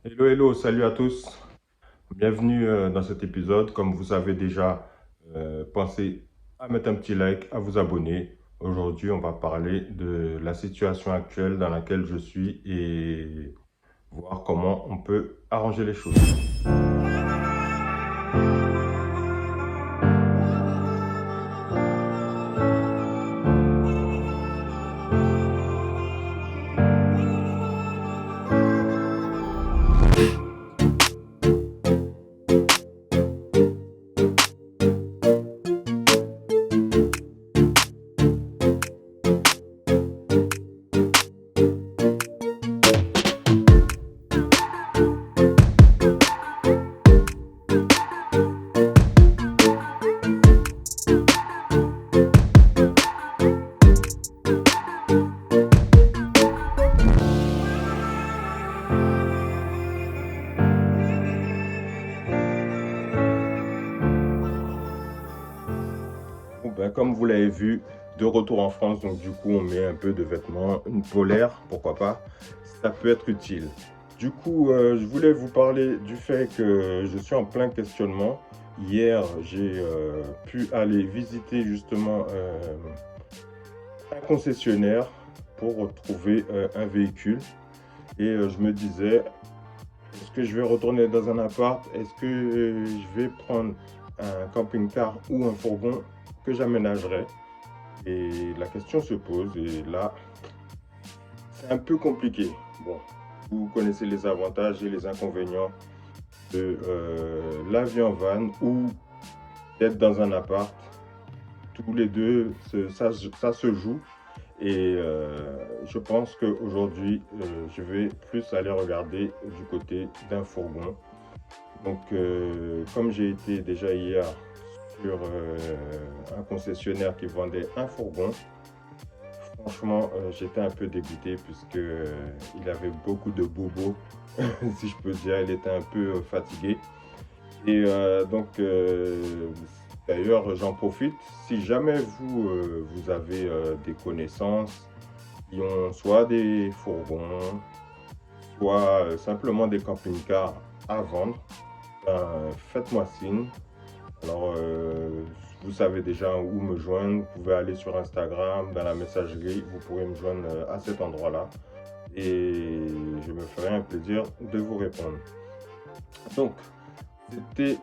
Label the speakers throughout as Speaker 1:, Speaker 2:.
Speaker 1: Hello, hello, salut à tous. Bienvenue dans cet épisode. Comme vous savez déjà, pensez à mettre un petit like, à vous abonner. Aujourd'hui, on va parler de la situation actuelle dans laquelle je suis et voir comment on peut arranger les choses. Bon, ben, comme vous l'avez vu, de retour en France, donc du coup, on met un peu de vêtements, une polaire, pourquoi pas. Ça peut être utile. Du coup, je voulais vous parler du fait que je suis en plein questionnement. Hier, j'ai pu aller visiter justement un concessionnaire pour trouver un véhicule. Et je me disais, est-ce que je vais retourner dans un appart? Est-ce que je vais prendre un camping-car ou un fourgon que j'aménagerai? Et la question se pose, et là, c'est un peu compliqué. Bon, vous connaissez les avantages et les inconvénients de la vie en van ou d'être dans un appart. Tous les deux, ça se joue. Et je pense qu'aujourd'hui, je vais plus aller regarder du côté d'un fourgon. Donc, comme j'ai été déjà hier sur un concessionnaire qui vendait un fourgon, franchement, j'étais un peu dégoûté puisque il avait beaucoup de bobos, si je peux dire. Il était un peu fatigué. Et d'ailleurs, j'en profite. Si jamais vous avez des connaissances qui ont soit des fourgons, soit simplement des camping-cars à vendre, ben, faites-moi signe. Alors, vous savez déjà où me joindre. Vous pouvez aller sur Instagram, dans la messagerie. Vous pourrez me joindre à cet endroit-là. Et je me ferai un plaisir de vous répondre. Donc, c'était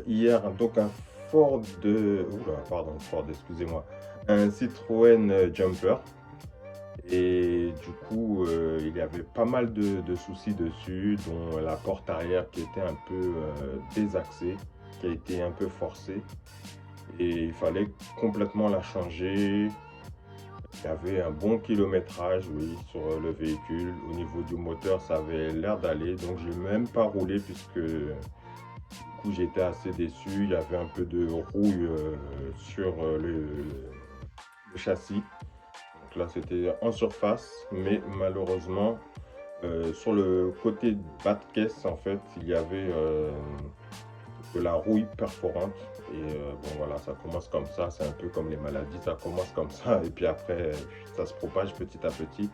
Speaker 1: hier donc un Ford Ford, excusez-moi. Un Citroën Jumper. Et du coup, il y avait pas mal de soucis dessus, dont la porte arrière qui était un peu désaxée, qui a été un peu forcée. Et il fallait complètement la changer. Il y avait un bon kilométrage, oui, sur le véhicule. Au niveau du moteur, ça avait l'air d'aller. Donc, j'ai même pas roulé puisque du coup, j'étais assez déçu. Il y avait un peu de rouille sur le châssis. Donc là, c'était en surface, mais malheureusement, sur le côté bas de caisse, en fait, il y avait de la rouille perforante. Et bon, voilà, ça commence comme ça. C'est un peu comme les maladies, ça commence comme ça. Et puis après, ça se propage petit à petit.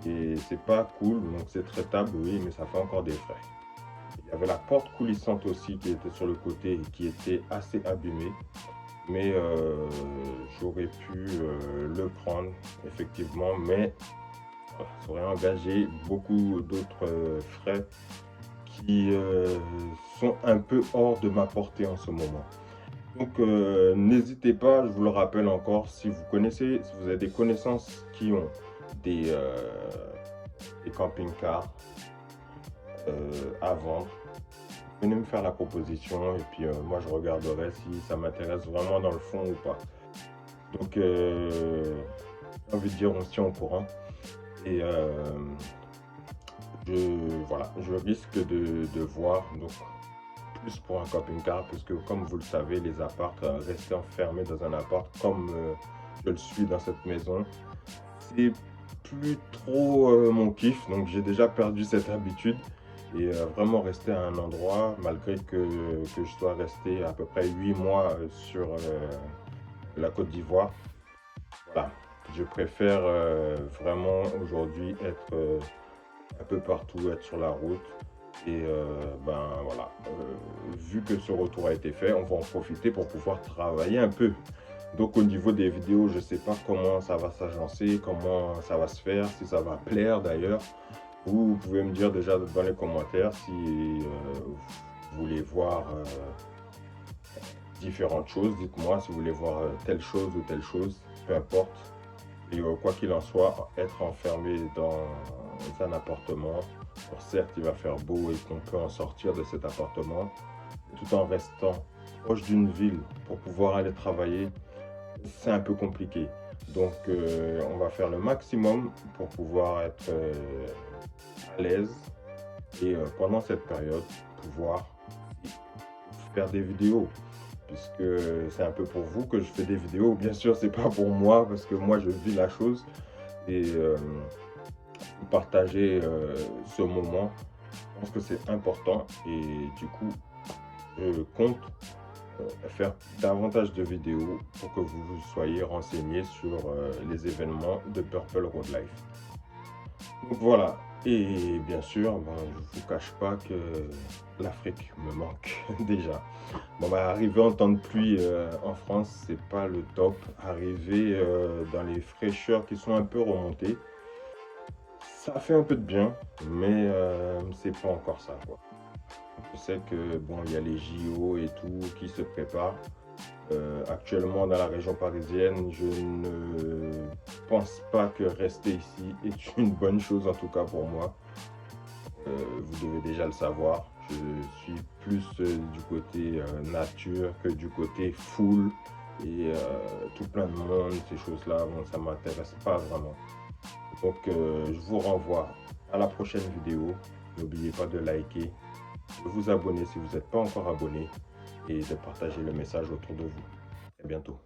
Speaker 1: Et c'est pas cool, donc c'est traitable, oui, mais ça fait encore des frais. Il y avait la porte coulissante aussi qui était sur le côté et qui était assez abîmée. Mais j'aurais pu le prendre, effectivement, mais ça aurait engagé beaucoup d'autres frais qui sont un peu hors de ma portée en ce moment. Donc n'hésitez pas, je vous le rappelle encore, si vous connaissez, si vous avez des connaissances qui ont des, euh, des camping-cars à vendre, venez me faire la proposition et puis moi je regarderai si ça m'intéresse vraiment dans le fond ou pas. Donc j'ai envie de dire on se tient au courant et voilà, je risque de voir donc plus pour un camping-car puisque comme vous le savez les apparts, rester enfermé dans un appart comme je le suis dans cette maison, c'est plus trop mon kiff, donc j'ai déjà perdu cette habitude. Et vraiment rester à un endroit, malgré que je sois resté à peu près 8 mois sur la Côte d'Ivoire. Voilà, je préfère vraiment aujourd'hui être un peu partout, être sur la route. Et ben voilà, vu que ce retour a été fait, on va en profiter pour pouvoir travailler un peu. Donc au niveau des vidéos, je ne sais pas comment ça va s'agencer, comment ça va se faire, si ça va plaire d'ailleurs. Vous pouvez me dire déjà dans les commentaires si vous voulez voir différentes choses. Dites-moi si vous voulez voir telle chose ou telle chose, peu importe. Et quoi qu'il en soit, être enfermé dans un appartement, alors certes il va faire beau et qu'on peut en sortir de cet appartement, tout en restant proche d'une ville pour pouvoir aller travailler, c'est un peu compliqué. Donc on va faire le maximum pour pouvoir être à l'aise et pendant cette période pouvoir faire des vidéos, puisque c'est un peu pour vous que je fais des vidéos. Bien sûr, c'est pas pour moi parce que moi je vis la chose et partager ce moment, je pense que c'est important et du coup je compte faire davantage de vidéos pour que vous soyez renseignés sur les événements de Purple Road Life. Donc voilà, et bien sûr, ben, je ne vous cache pas que l'Afrique me manque déjà. Bon, bah, arriver en temps de pluie en France, c'est pas le top. Arriver dans les fraîcheurs qui sont un peu remontées, ça fait un peu de bien, mais c'est pas encore ça, quoi. Je sais que bon, il y a les JO et tout qui se préparent. Actuellement dans la région parisienne, je ne pense pas que rester ici est une bonne chose, en tout cas pour moi. Vous devez déjà le savoir. Je suis plus du côté nature que du côté foule et tout plein de monde, ces choses-là, bon, ça ne m'intéresse pas vraiment. Donc je vous renvoie à la prochaine vidéo. N'oubliez pas de liker, de vous abonner si vous n'êtes pas encore abonné et de partager le message autour de vous. À bientôt.